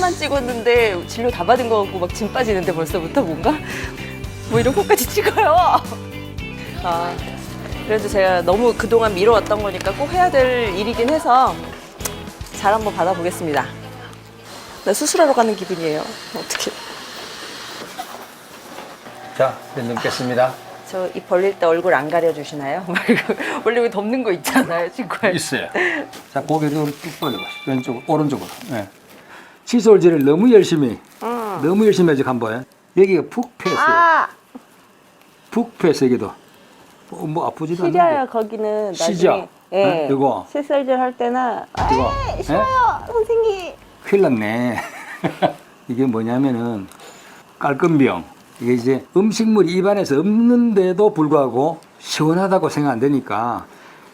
사진만 찍었는데 진료 다 받은 거 같고 막 진 빠지는데 벌써부터 뭔가 뭐 이런 것까지 찍어요. 아, 그래도 제가 너무 그동안 미뤄왔던 거니까 꼭 해야 될 일이긴 해서 잘 한번 받아보겠습니다. 나 수술하러 가는 기분이에요. 어떻게? 자, pen 넘겠습니다. 저 입 벌릴 때 얼굴 안 가려주시나요? 원래 왜 덮는 거 있잖아요, 친구야. 있어요. 자, 고개를 뚝 벌려봐. 왼쪽, 오른쪽으로. 네. 칫솔질을 너무 열심히 하지 한번. 여기가 푹 패였어요. 아, 푹 패였어, 여기도. 뭐 아프지도 않는데. 시려요 거기는. 시죠? 나중에. 예. 이거. 칫솔질 할 때는 이거. 에이, 싫어요, 선생님. 큰일 났네. 이게 뭐냐면은 깔끔병. 이게 이제 음식물이 입안에서 없는데도 불구하고 시원하다고 생각 안 되니까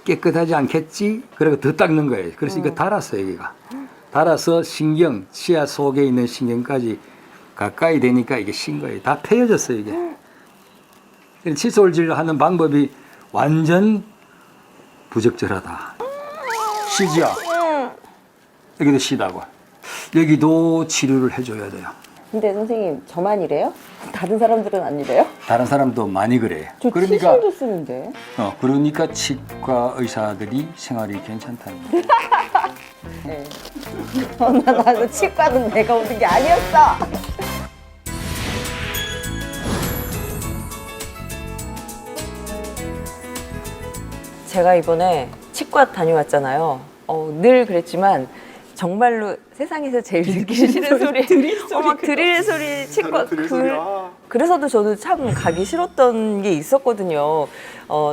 깨끗하지 않겠지? 그래서 더 닦는 거예요. 그래서 이거 달았어요, 여기가. 달아서 신경, 치아 속에 있는 신경까지 가까이 되니까 이게 신 거예요. 다 패여졌어요, 이게. 칫솔질 하는 방법이 완전 부적절하다. 시죠? 여기도 시다고. 여기도 치료를 해줘야 돼요. 근데 선생님 저만 이래요? 다른 사람들은 안 이래요? 다른 사람도 많이 그래요. 저 칫솔도 쓰는데. 그러니까 치과 의사들이 생활이 괜찮다는 거예요. 네. 나도 치과는 내가 오는 게 아니었어. 제가 이번에 치과 다녀왔잖아요. 늘 그랬지만 정말로 세상에서 제일 듣기 싫은 소리, 막 드릴 소리, 치과 그래서도 저도 참 가기 싫었던 게 있었거든요.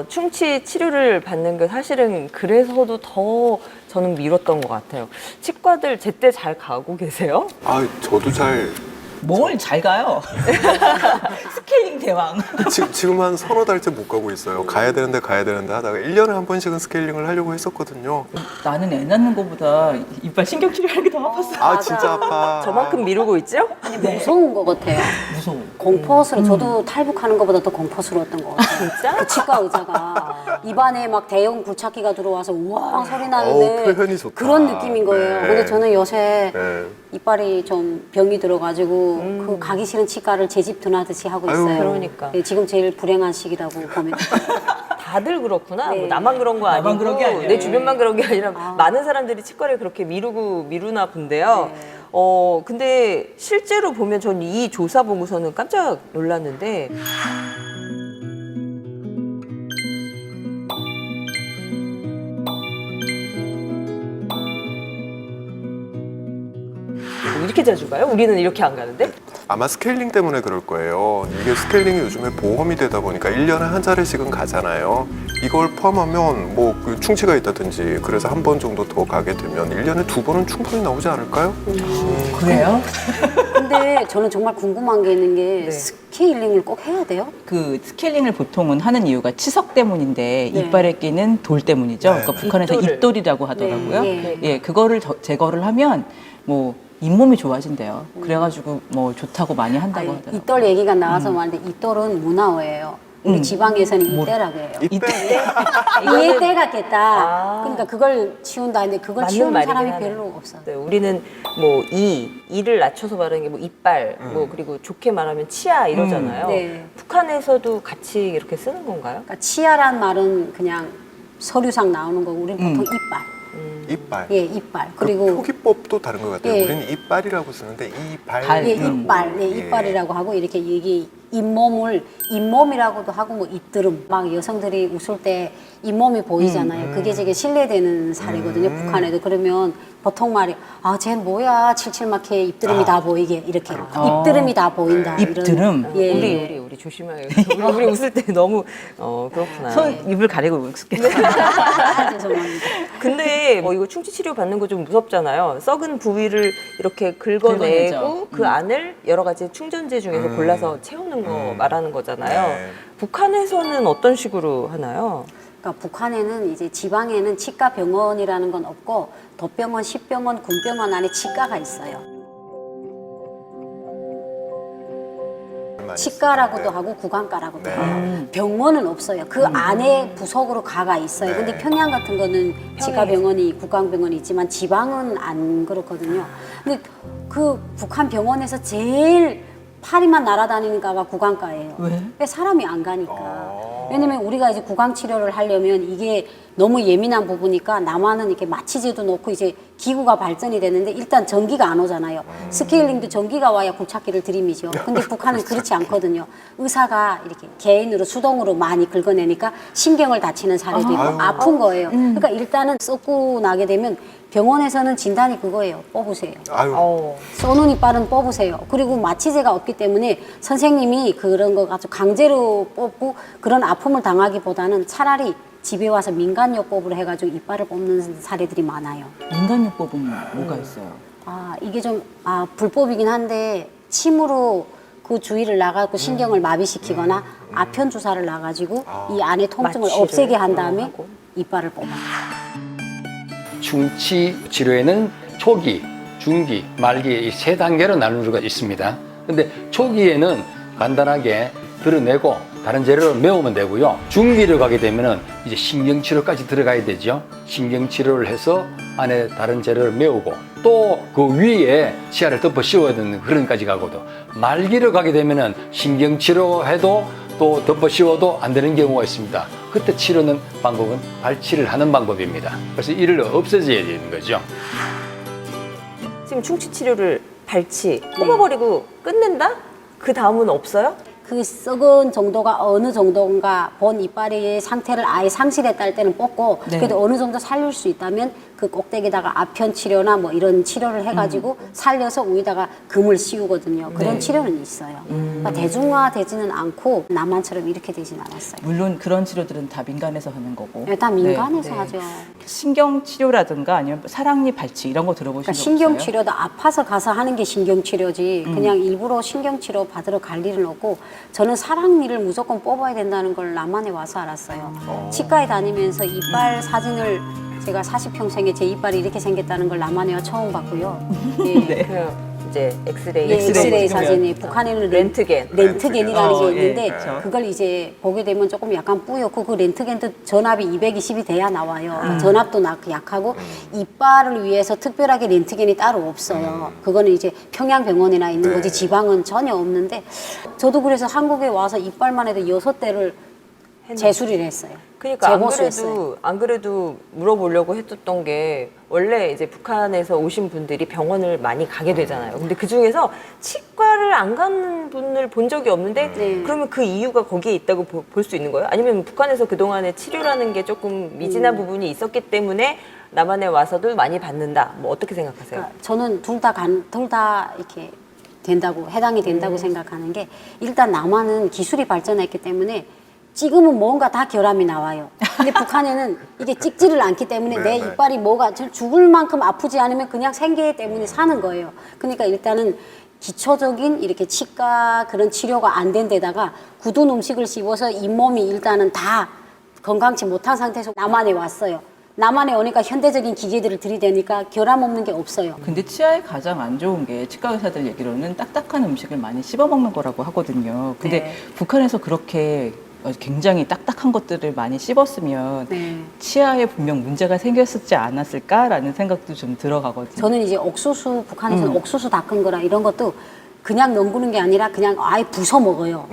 충치 치료를 받는 게 사실은 그래서도 더 저는 미뤘던 것 같아요. 치과들 제때 잘 가고 계세요? 아, 저도 잘 뭘 잘 가요? 스케일링 대왕. 지금 한 서너 달째 못 가고 있어요. 가야 되는데 하다가 1년에 한 번씩은 스케일링을 하려고 했었거든요. 나는 애 낳는 것보다 이빨 신경 치료하는 게 더 아팠어. 아, 진짜 아파. 저만큼 미루고 있죠? 무서운 것 같아요. 무서워. 공포스러워. 저도 탈북하는 것보다 더 공포스러웠던 것 같아요. 진짜? 그 치과 의사가 입안에 막 대형 굴착기가 들어와서 우와 소리 나는데 표현이 좋다. 그런 느낌인 거예요. 네. 근데 저는 요새 네. 이빨이 좀 병이 들어가지고 그 가기 싫은 치과를 제 집 드나듯이 하고 아유. 있어요. 그러니까. 네, 지금 제일 불행한 시기라고 보면 다들 그렇구나. 네. 뭐 나만 그런 거 나만 아니고 그런 게 아니라. 내 주변만 그런 게 아니라 많은 사람들이 치과를 그렇게 미루나 본데요. 근데 실제로 보면 전 이 조사 보고서는 깜짝 놀랐는데 이렇게 자주 가요? 우리는 이렇게 안 가는데? 아마 스케일링 때문에 그럴 거예요. 이게 스케일링이 요즘에 보험이 되다 보니까 1년에 한 차례씩은 가잖아요. 이걸 포함하면 뭐 그 충치가 있다든지 그래서 한 번 정도 더 가게 되면 1년에 2번은 충분히 나오지 않을까요? 그래요? 근데 저는 정말 궁금한 게 있는 게 네. 스케일링을 꼭 해야 돼요? 그 스케일링을 보통은 하는 이유가 치석 때문인데 네. 이빨에 끼는 돌 때문이죠. 네. 그러니까 북한에서 입돌을. 입돌이라고 하더라고요. 네. 예, 그거를 제거를 하면 뭐 잇몸이 좋아진대요. 그래가지고 뭐 좋다고 많이 한다고 아니, 하더라고요. 이떨 얘기가 나와서 말인데 이떨은 문화어예요. 우리 지방에서는 이때라고 해요. 이때 이때 같겠다. 아. 그러니까 그걸 치운다. 근데 그걸 맞는 치우는 말이긴 사람이 하네. 별로 없어. 네, 우리는 뭐 이를 낮춰서 말하는 게 뭐 이빨, 뭐 그리고 좋게 말하면 치아 이러잖아요. 네. 북한에서도 같이 이렇게 쓰는 건가요? 그러니까 치아란 말은 그냥 서류상 나오는 거고 우리는 보통 이빨. 이빨. 예, 이빨. 그 그리고 표기법도 다른 것 같아요. 예. 우리는 이빨이라고 쓰는데 이발. 발. 예, 이빨, 예, 이빨이라고 하고 이렇게 여기 잇몸이라고도 하고 뭐 잇드름 막 여성들이 웃을 때 잇몸이 보이잖아요. 그게 되게 신뢰되는 사례거든요. 북한에도 그러면 보통 말이 쟤 뭐야 칠칠맣게 입드름이 다 보이게 이렇게 입드름이 다 보인다. 입드름? 이런, 예. 우리 조심해야겠다. 우리 웃을 때 너무 그렇구나. 손 입을 가리고 웃겠다. 아, 죄송합니다. 근데 뭐 이거 충치 치료 받는 거 좀 무섭잖아요. 썩은 부위를 이렇게 긁어내고 긁어내죠. 그 안을 여러 가지 충전재 중에서 골라서 채우는 거 말하는 거잖아요. 네. 북한에서는 어떤 식으로 하나요? 그러니까 북한에는 이제 지방에는 치과 병원이라는 건 없고 덧병원, 십병원, 군병원 안에 치과가 있어요. 치과라고도 하고 구강과라고도 네. 해요. 병원은 없어요. 그 안에 부속으로 가가 있어요. 네. 근데 평양 같은 거는 치과병원이 구강병원이 있지만 지방은 안 그렇거든요. 근데 그 북한 병원에서 제일 파리만 날아다니는가가 구강가예요. 왜? 사람이 안 가니까. 왜냐면 우리가 이제 구강 치료를 하려면 이게 너무 예민한 부분이니까 남한은 이렇게 마취제도 놓고 이제 기구가 발전이 되는데 일단 전기가 안 오잖아요. 스케일링도 전기가 와야 굴착기를 들이미죠. 근데 북한은 그렇지 않거든요. 의사가 이렇게 개인으로 수동으로 많이 긁어내니까 신경을 다치는 사례도 있고 아픈 거예요. 그러니까 일단은 썩고 나게 되면 병원에서는 진단이 그거예요. 뽑으세요. 아유. 쏘는 이빨은 뽑으세요. 그리고 마취제가 없기 때문에 선생님이 그런 거 가지고 강제로 뽑고 그런 아픔을 당하기보다는 차라리 집에 와서 민간요법으로 해가지고 이빨을 뽑는 사례들이 많아요. 민간요법은 뭐가 있어요? 이게 좀 불법이긴 한데 침으로 그 주위를 나가고 신경을 마비시키거나 아편 주사를 놔가지고 이 안에 통증을 마취를 없애게 한 다음에 하고. 이빨을 뽑아요. 충치 치료에는 초기, 중기, 말기 이 세 단계로 나눌 수가 있습니다. 근데 초기에는 간단하게 드러내고 다른 재료를 메우면 되고요. 중기를 가게 되면은 이제 신경치료까지 들어가야 되죠. 신경치료를 해서 안에 다른 재료를 메우고 또 그 위에 치아를 덮어 씌워야 되는 그런까지 가거든. 말기를 가게 되면은 신경치료해도 또 덮어 씌워도 안 되는 경우가 있습니다. 그때 치료는 방법은 발치를 하는 방법입니다. 그래서 이를 없애줘야 되는 거죠. 지금 충치 치료를 발치 뽑아버리고 끝낸다? 그 다음은 없어요? 그 썩은 정도가 어느 정도인가 본 이빨의 상태를 아예 상실했다 할 때는 뽑고 네. 그래도 어느 정도 살릴 수 있다면 그 꼭대기에다가 아편 치료나 뭐 이런 치료를 해가지고 살려서 위에다가 금을 씌우거든요. 그런 네. 치료는 있어요. 그러니까 대중화되지는 않고 남한처럼 이렇게 되진 않았어요. 물론 그런 치료들은 다 민간에서 하는 거고. 다 민간에서 네, 네. 하죠. 신경치료라든가 아니면 사랑니 발치 이런 거 들어보신 그러니까 적 없어요? 신경치료도 아파서 가서 하는 게 신경치료지 그냥 일부러 신경치료 받으러 갈 일은 없고 저는 사랑니를 무조건 뽑아야 된다는 걸 남한에 와서 알았어요. 치과에 다니면서 이빨 사진을 제가 40평생에 제 이빨이 이렇게 생겼다는 걸 남한에 와 처음 봤고요. 예. 네. 그 이제 엑스레이, 예, 엑스레이 찍으면. 사진이 북한에는 렌트겐. 렌트겐이라는 어, 게 예, 있는데 그렇죠. 그걸 이제 보게 되면 조금 약간 뿌옇고 그 렌트겐도 전압이 220이 돼야 나와요. 전압도 약하고 이빨을 위해서 특별하게 렌트겐이 따로 없어요. 그거는 이제 평양병원이나 있는 거지 지방은 전혀 없는데 저도 그래서 한국에 와서 이빨만 해도 6대를 재수리를 했어요. 그러니까 재보수했어요. 안 그래도 물어보려고 했었던 게 원래 이제 북한에서 오신 분들이 병원을 많이 가게 되잖아요. 근데 그 중에서 치과를 안 가는 분을 본 적이 없는데 네. 그러면 그 이유가 거기에 있다고 볼 수 있는 거예요? 아니면 북한에서 그동안에 치료라는 게 조금 미진한 부분이 있었기 때문에 남한에 와서도 많이 받는다. 뭐 어떻게 생각하세요? 그러니까 저는 둘 다 이렇게 해당이 된다고 생각하는 게 일단 남한은 기술이 발전했기 때문에 찍으면 뭔가 다 결함이 나와요. 근데 북한에는 이게 찍지를 않기 때문에 네, 내 네. 이빨이 뭐가 죽을 만큼 아프지 않으면 그냥 생계 때문에 사는 거예요. 그러니까 일단은 기초적인 이렇게 치과 그런 치료가 안 된 데다가 굳은 음식을 씹어서 잇몸이 일단은 다 건강치 못한 상태에서 남한에 왔어요. 남한에 오니까 현대적인 기계들을 들이대니까 결함 없는 게 없어요. 근데 치아에 가장 안 좋은 게 치과 의사들 얘기로는 딱딱한 음식을 많이 씹어 먹는 거라고 하거든요. 근데 네. 북한에서 그렇게 굉장히 딱딱한 것들을 많이 씹었으면 네. 치아에 분명 문제가 생겼었지 않았을까라는 생각도 좀 들어가거든요. 저는 이제 옥수수 북한에서는 옥수수 닦은 거라 이런 것도 그냥 넘기는 게 아니라 그냥 아예 부숴 먹어요.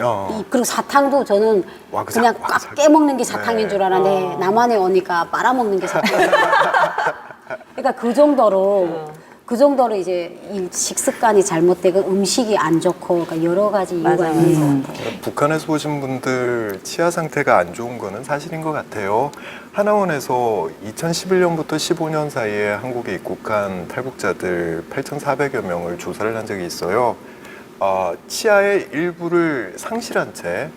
그리고 사탕도 저는 와그작, 그냥 와그작. 꽉 깨먹는 게 사탕인 네. 줄 알았는데 남한에 오니까 빨아먹는 게 사탕이에요. 그러니까 그 정도로 이제 이 식습관이 잘못되고 음식이 안 좋고 그러니까 여러 가지 이유가 맞아요. 있는 것 같아요. 북한에서 오신 분들 치아 상태가 안 좋은 거는 사실인 것 같아요. 하나원에서 2011년부터 15년 사이에 한국에 입국한 탈북자들 8,400여 명을 조사를 한 적이 있어요. 치아의 일부를 상실한 채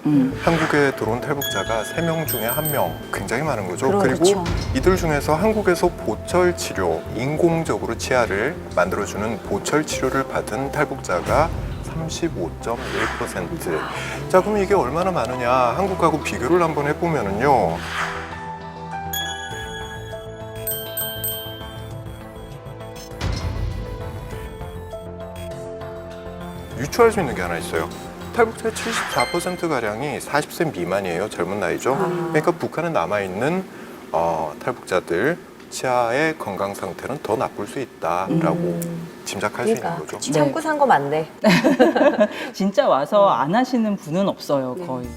한국에 들어온 탈북자가 3명 중에 1명, 굉장히 많은 거죠. 그렇죠. 그리고 이들 중에서 한국에서 보철 치료, 인공적으로 치아를 만들어주는 보철 치료를 받은 탈북자가 35.1%. 자, 그럼 이게 얼마나 많으냐? 한국하고 비교를 한번 해보면은요. 유추할 수 있는 게 하나 있어요. 탈북자의 74%가량이 40세 미만이에요. 젊은 나이죠. 그러니까 북한에 남아있는 탈북자들 치아의 건강 상태는 더 나쁠 수 있다라고 짐작할 수 있는 그러니까 거죠. 참고 산 거 맞네. 진짜 와서 안 하시는 분은 없어요, 거의.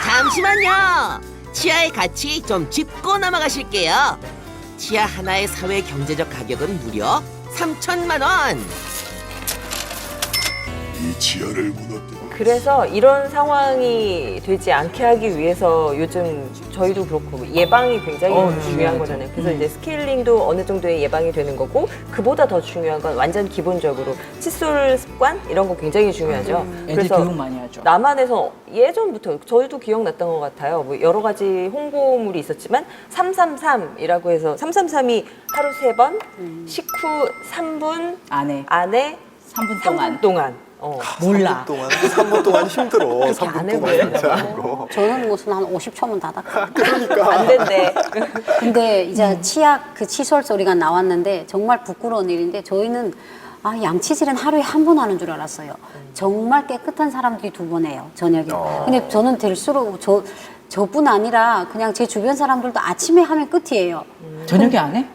잠시만요. 치아의 가치 좀 짚고 넘어가실게요. 치아 하나의 사회 경제적 가격은 무려 3천만 원. 이 치아를 무너뜨려 그래서 이런 상황이 되지 않게 하기 위해서 요즘 저희도 그렇고 예방이 굉장히 중요한 중요하죠. 거잖아요. 그래서 이제 스케일링도 어느 정도의 예방이 되는 거고 그보다 더 중요한 건 완전 기본적으로 칫솔 습관 이런 거 굉장히 중요하죠. 애들 교육 많이 하죠. 남한에서 예전부터 저희도 기억났던 것 같아요. 뭐 여러 가지 홍보물이 있었지만 333이라고 해서 333이 하루 3번, 식후 3분 안에 안에 3분 동안. 3분 동안. 몰라. 3분 동안 힘들어. 3분 안 동안 해보려고. 진짜 하는 거. 저는 무슨 한 50초면 닫았거든요. 그러니까. 안 된대. 근데 이제 치약 그 칫솔 소리가 나왔는데 정말 부끄러운 일인데 저희는 양치질은 하루에 한 번 하는 줄 알았어요. 정말 깨끗한 사람들이 2번 해요, 저녁에. 근데 저는 될수록 저뿐 아니라 그냥 제 주변 사람들도 아침에 하면 끝이에요. 저녁에 안 해?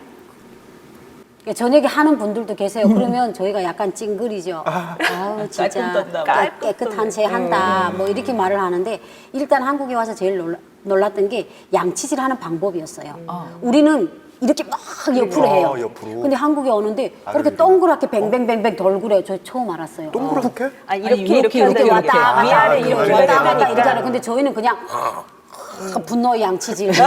저녁에 하는 분들도 계세요. 그러면 저희가 약간 찡그리죠. 아우 진짜 깔끔 떴다. 깨끗한 새 한다. 뭐 이렇게 말을 하는데 일단 한국에 와서 제일 놀랐던 게 양치질 하는 방법이었어요. 우리는 이렇게 막 옆으로 해요. 옆으로. 근데 한국에 오는데 그렇게 아래로. 동그랗게 뱅뱅뱅뱅 돌고 그래요. 저 처음 알았어요. 동그랗게? 이렇게 이렇게 왔다 갔다 위아래 이렇게 이렇게 왔다 갔다 되니까. 이렇게 하는 근데 저희는 그냥 분노 양치질. 네.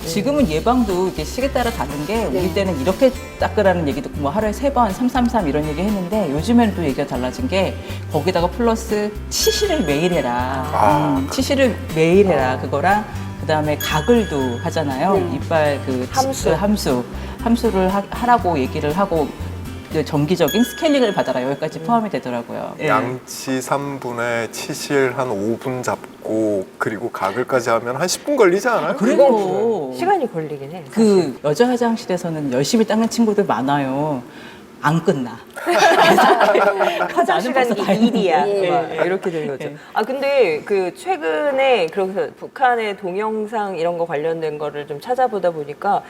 지금은 예방도 이제 시기에 따라 다른 게 우리 때는 이렇게 닦으라는 얘기 듣고 뭐 하루에 3번, 333 이런 얘기 했는데 요즘에는 또 얘기가 달라진 게 거기다가 플러스 치실을 매일 해라. 치실을 매일 해라. 그거랑 그다음에 가글도 하잖아요. 이빨 그 함수를 하라고 얘기를 하고 그 정기적인 스케일링을 받아라. 여기까지 포함이 되더라고요. 예. 양치 3분에 치실 한 5분 잡고 그리고 가글까지 하면 한 10분 걸리지 않아요? 그리고 시간이 걸리긴 해. 그 여자 화장실에서는 열심히 닦는 친구들 많아요. 안 끝나. 화장 시간이 벌써 다 일이야. 예. 막 이렇게 되는 거죠. 예. 근데 그 최근에 그래서 북한의 동영상 이런 거 관련된 거를 좀 찾아보다 보니까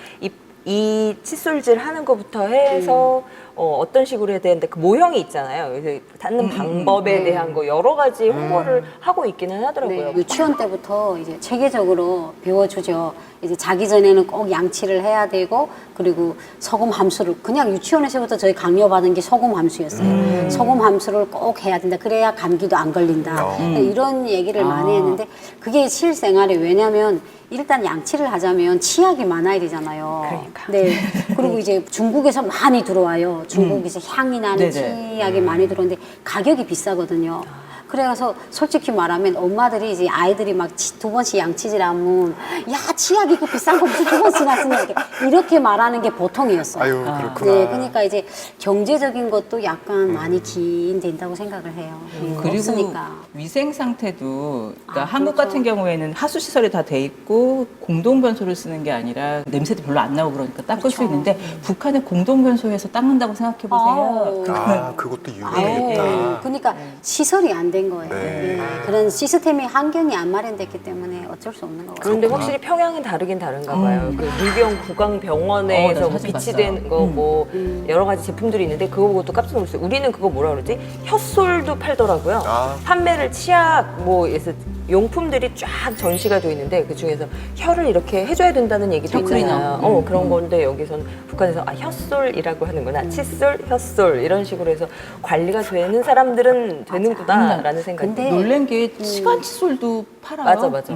이 칫솔질 하는 것부터 해서 어떤 식으로 해야 되는데 그 모형이 있잖아요. 그래서 닿는 방법에 대한 거 여러 가지 홍보를 하고 있기는 하더라고요. 네, 유치원 때부터 이제 체계적으로 배워주죠. 이제 자기 전에는 꼭 양치를 해야 되고 그리고 소금 함수를 그냥 유치원에서부터 저희 강요받은 게 소금 함수였어요. 소금 함수를 꼭 해야 된다. 그래야 감기도 안 걸린다. 이런 얘기를 많이 했는데 그게 실생활에 왜냐하면 일단 양치를 하자면 치약이 많아야 되잖아요. 그러니까. 네. 그리고 이제 중국에서 많이 들어와요. 중국에서 향이 나는 네네. 치약이 많이 들어오는데 가격이 비싸거든요. 그래서 솔직히 말하면 엄마들이 이제 아이들이 막 2번씩 양치질하면 야 치약 이거 비싼 거 무슨 2번씩 났으면 이렇게 말하는 게 보통이었어요. 아유 그렇구나. 네, 그러니까 이제 경제적인 것도 약간 많이 기인된다고 생각을 해요. 그리고 없으니까. 위생 상태도 그러니까 한국 그렇죠. 같은 경우에는 하수 시설이 다 돼 있고 공동 변소를 쓰는 게 아니라 냄새도 별로 안 나고 그러니까 닦을 수 그렇죠. 있는데 북한의 공동 변소에서 닦는다고 생각해 보세요. 그것도 아우, 유명했다. 그러니까 시설이 안 된 거예요. 네. 네, 그런 시스템이 환경이 안 마련됐기 때문에 어쩔 수 없는 거 같아요. 그런데 확실히 평양은 다르긴 다른가 봐요. 그 물병 구강병원에서 나 뭐 사진 비치된 봤어요. 거 뭐 여러 가지 제품들이 있는데 그거 보고 또 깜짝 놀랐어요. 우리는 그거 뭐라 그러지? 혓솔도 팔더라고요. 판매를 치약 뭐에서 용품들이 쫙 전시가 돼 있는데 그 중에서 혀를 이렇게 해줘야 된다는 얘기도 있잖아요. 그런 건데 여기서는 북한에서 혓솔이라고 하는구나. 칫솔, 혓솔 이런 식으로 해서 관리가 되는 사람들은 되는구나라는 생각이 근데 놀란 게 시간 칫솔도 팔아요. 맞아.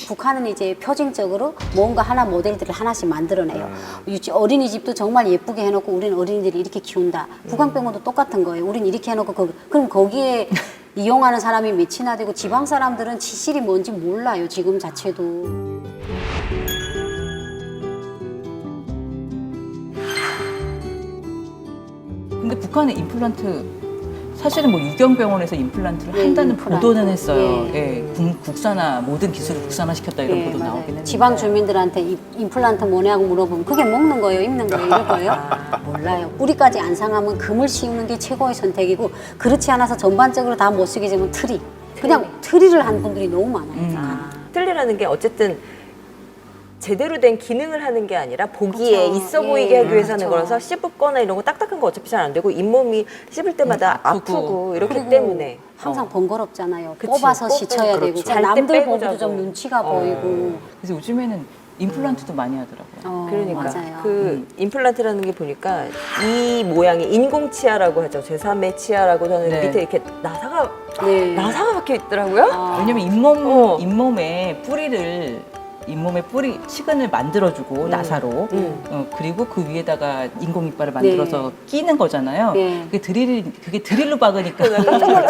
북한은 이제 표징적으로 뭔가 하나 모델들을 하나씩 만들어내요. 어린이집도 정말 예쁘게 해놓고 우리는 어린이들이 이렇게 키운다. 구강병원도 똑같은 거예요. 우리는 이렇게 해놓고 그럼 거기에 이용하는 사람이 몇이나 되고 지방 사람들은 치실이 뭔지 몰라요. 지금 자체도. 근데 북한의 임플란트 사실은 뭐 유경병원에서 임플란트를 네, 한다는 임플란트. 보도는 했어요. 네. 예, 국산화 모든 기술을 국산화시켰다 이런 예, 보도 맞아요. 나오긴 했는데 지방 주민들한테 임플란트 뭐냐고 물어보면 그게 먹는 거예요, 입는 거예요, 이럴 거예요? 몰라요. 뿌리까지 안 상하면 금을 씌우는 게 최고의 선택이고 그렇지 않아서 전반적으로 다 못 쓰게 되면 트리. 그냥 트리를 한 분들이 너무 많아요. 틀리 이빨이라는 게 어쨌든 제대로 된 기능을 하는 게 아니라 보기에 그쵸. 있어 예, 보이게 하기 위해서 하는 그쵸. 거라서 씹거나 이런 거 딱딱한 거 어차피 잘 안 되고 잇몸이 씹을 때마다 아프고. 아프고 이렇기 그리고 때문에 항상 번거롭잖아요. 그치. 뽑아서 뽑- 씻어야 그렇죠. 되고 잘 때 남들 빼고 보기도 자고. 좀 눈치가 보이고 그래서 요즘에는 임플란트도 많이 하더라고요. 그러니까 맞아요. 그 임플란트라는 게 보니까 이 모양이 인공 치아라고 하죠. 제3의 치아라고 하는 네. 밑에 이렇게 나사가 네. 박혀 있더라고요. 아. 왜냐면 잇몸에 잇몸에 뿌리 치근을 만들어주고 나사로 그리고 그 위에다가 인공 이빨을 만들어서 끼는 거잖아요. 네. 그게 드릴로 박으니까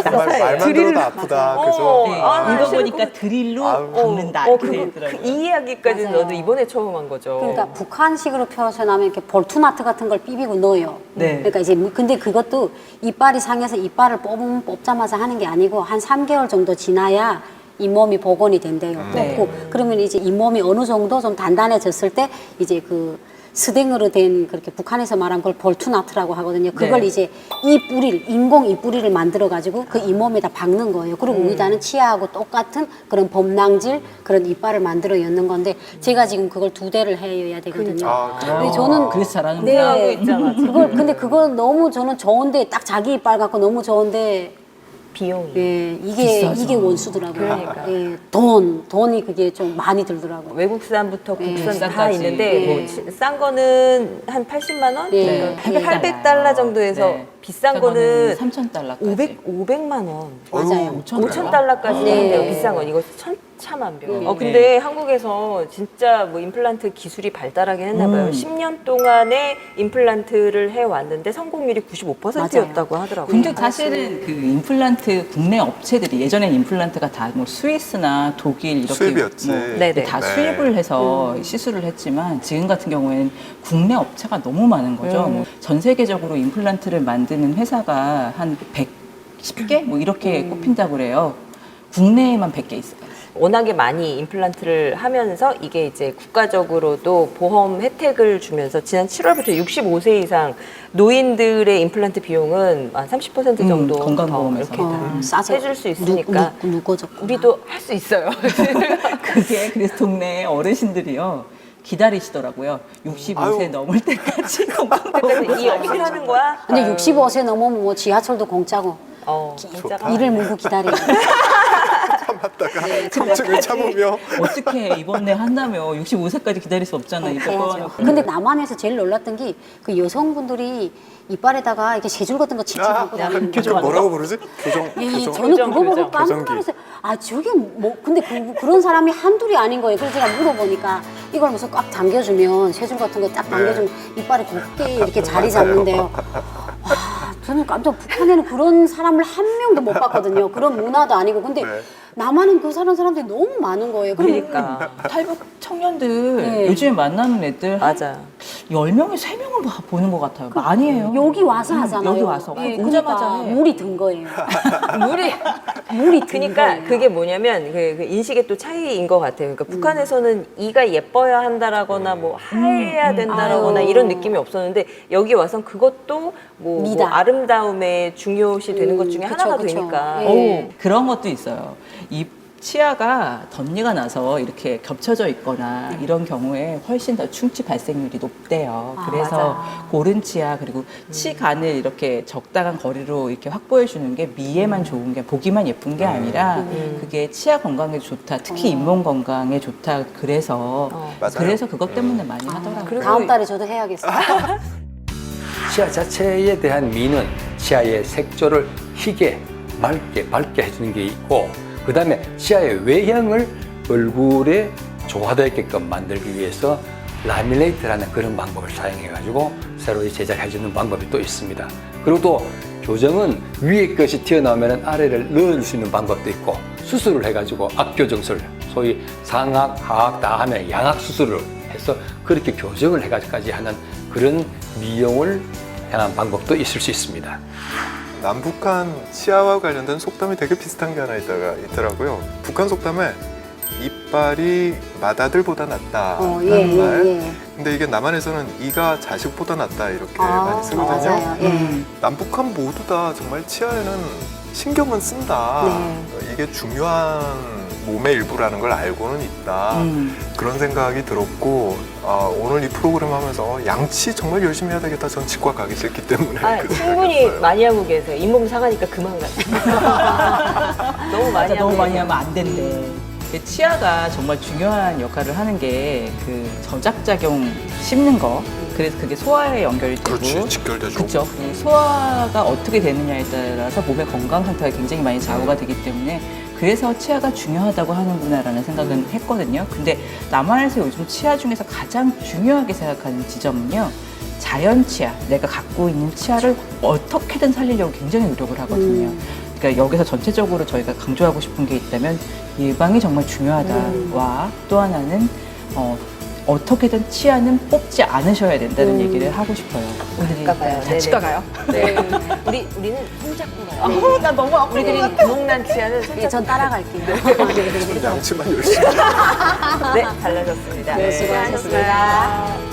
정말 말만 들어도 아프다. 그죠? 네, 아, 읽어보니까 싫고. 드릴로 아우. 박는다 이렇게 돼 있더라고요. 이 이야기까지는 맞아요. 너도 이번에 처음 한 거죠. 그러니까 북한식으로 표현하면 이렇게 볼트나트 같은 걸 삐비고 넣어요. 네. 그러니까 이제 근데 그것도 이빨이 상해서 이빨을 뽑자마자 하는 게 아니고 한 3개월 정도 지나야 잇몸이 복원이 된대요. 네. 뽑고 그러면 이제 잇몸이 어느 정도 좀 단단해졌을 때 이제 그 스댕으로 된 그렇게 북한에서 말한 걸 볼트나트라고 하거든요. 그걸 네. 이제 인공 이 뿌리를 만들어 가지고 그 잇몸에다 박는 거예요. 그리고 우리다는 치아하고 똑같은 그런 범낭질 그런 이빨을 만들어 였는 건데 제가 지금 그걸 2대를 해야 되거든요. 아, 그래요? 근데 저는 그래서 잘하는 네. 거야. 하고 있잖아. 근데 그거 너무 저는 좋은데 딱 자기 이빨 갖고 너무 좋은데 비용이. 예, 이게 비싸죠. 원수더라고요. 그러니까. 예, 돈이 그게 좀 많이 들더라고요. 외국산부터 국산 다 국산까지. 있는데 네. 뭐 싼 거는 한 80만 원? 네. 800달러 정도에서 네. 비싼 거는 3,000달러까지. 500만 원. 맞아요. 5,000달러까지 네. 한대요. 비싼 건 이거 천차만별. 네. 근데 한국에서 진짜 뭐 임플란트 기술이 발달하긴 했나 봐요. 10년 동안에 임플란트를 해 왔는데 성공률이 95%였다고 하더라고요. 근데 사실은 그 임플란트 국내 업체들이 예전엔 임플란트가 다 뭐 스위스나 독일 이렇게 수입이었지. 네네. 다 네. 수입을 해서 시술을 했지만 지금 같은 경우에는 국내 업체가 너무 많은 거죠. 뭐전 세계적으로 임플란트를 만드는 회사가 한 110개 뭐 이렇게 꼽힌다고 그래요. 국내에만 100개 있어요. 워낙에 많이 임플란트를 하면서 이게 이제 국가적으로도 보험 혜택을 주면서 지난 7월부터 65세 이상 노인들의 임플란트 비용은 한 30% 정도 더 건강보험에서. 이렇게 다 싸죠. 해줄 수 있으니까 누거죠? 우리도 할 수 있어요. 그게 그래서 동네 어르신들이요. 기다리시더라고요. 65세 아유. 넘을 때까지 그래서 건강보험 이 어떻게 하는 거야? 근데 65세 넘으면 뭐 지하철도 공짜고 진짜 이를 물고 기다리고. 참았다가 통증을 참으며 어떻게 이번에 한다며 65세까지 기다릴 수 없잖아. 이거 해야죠. 꺼놓고. 근데 남한에서 제일 놀랐던 게 그 여성분들이 이빨에다가 이렇게 세 줄 같은 거 칙칙 하고 다니는 그 뭐라고 부르지? 교정. 예, 교정. 저는 그거 보고 깜짝 교정기. 놀랐어요. 아, 저게 뭐, 근데 그런 사람이 한둘이 아닌 거예요. 그래서 제가 물어보니까 이걸 무슨 꽉 당겨주면, 세 줄 같은 거 딱 당겨주면 이빨이 곱게 이렇게 자리 잡는데요. 와, 저는 깜짝 북한에는 그런 사람을 한 명도 못 봤거든요. 그런 문화도 아니고. 근데 네. 남한은 그 사람들이 너무 많은 거예요. 그러니까 탈북 청년들 네. 요즘에 만나는 애들 한 맞아. 10명에 3명은 보는 것 같아요. 많이 해요. 여기 와서 하잖아요. 여기 와서. 예, 오자마자 그러니까 해. 물이 든 거예요. 물이 물이 든 그러니까 거예요. 그게 뭐냐면 그 인식의 또 차이인 것 같아요. 그러니까 북한에서는 이가 예뻐야 한다라거나 뭐 하얘야 된다라거나 아유. 이런 느낌이 없었는데 여기 와선 그것도 뭐 미다. 아름다움의 중요시 되는 것 중에 그쵸, 하나가 그쵸. 되니까. 예. 그런 것도 있어요. 이 치아가 덧니가 나서 이렇게 겹쳐져 있거나 이런 경우에 훨씬 더 충치 발생률이 높대요. 아, 그래서 맞아. 고른 치아 그리고 치간을 이렇게 적당한 거리로 이렇게 확보해 주는 게 미에만 좋은 게 보기만 예쁜 게 아니라 그게 치아 건강에 좋다. 특히 잇몸 건강에 좋다. 그래서 맞아요. 그래서 그것 때문에 많이 하더라고요. 그리고 다음 달에 저도 해야겠어요. 치아 자체에 대한 미는 치아의 색조를 희게, 맑게, 밝게 해주는 게 있고, 그 다음에 치아의 외형을 얼굴에 조화되게끔 만들기 위해서 라밀레이트라는 그런 방법을 사용해가지고 새로 제작해주는 방법이 또 있습니다. 그리고 또 교정은 위에 것이 튀어나오면 아래를 넣을 수 있는 방법도 있고, 수술을 해가지고 악교정술, 소위 상악, 하악 다 하면 양악 수술을 해서 그렇게 교정을 해가지고까지 하는 그런 미용을 향한 방법도 있을 수 있습니다. 남북한 치아와 관련된 속담이 되게 비슷한 게 하나 있더라고요. 북한 속담에 이빨이 맏아들보다 낫다 예, 라는 말. 예. 근데 이게 남한에서는 이가 자식보다 낫다 이렇게 아, 많이 쓰거든요. 맞아요. 예. 남북한 모두 다 정말 치아에는 신경은 쓴다. 네. 이게 중요한 몸의 일부라는 걸 알고는 있다. 그런 생각이 들었고 오늘 이 프로그램 하면서 양치 정말 열심히 해야 되겠다. 전 치과 가기 싫기 때문에 그런 충분히 생각했어요. 많이 하고 계세요. 잇몸 상하니까 그만 가세요. 너무 많이 너무 하고 많이 하면 안 된대. 치아가 정말 중요한 역할을 하는 게 그 저작작용 씹는 거. 그래서 그게 소화에 연결이 되고. 그렇지, 직결되죠. 그렇죠. 소화가 어떻게 되느냐에 따라서 몸의 건강 상태가 굉장히 많이 좌우가 되기 때문에 그래서 치아가 중요하다고 하는구나라는 생각은 했거든요. 근데 남한에서 요즘 치아 중에서 가장 중요하게 생각하는 지점은요. 자연 치아, 내가 갖고 있는 치아를 어떻게든 살리려고 굉장히 노력을 하거든요. 그러니까 여기서 전체적으로 저희가 강조하고 싶은 게 있다면 예방이 정말 중요하다와 또 하나는 어떻게든 치아는 뽑지 않으셔야 된다는 얘기를 하고 싶어요. 오늘이 가봐요. 자, 치과 가요. 네. 우리는 손잡고 가요. 나 너무 아프다. 우리들이 구멍난 치아는 예, 전 따라갈게요. 양치만 열심히. 네, 달라졌습니다. 네, 수고하셨습니다.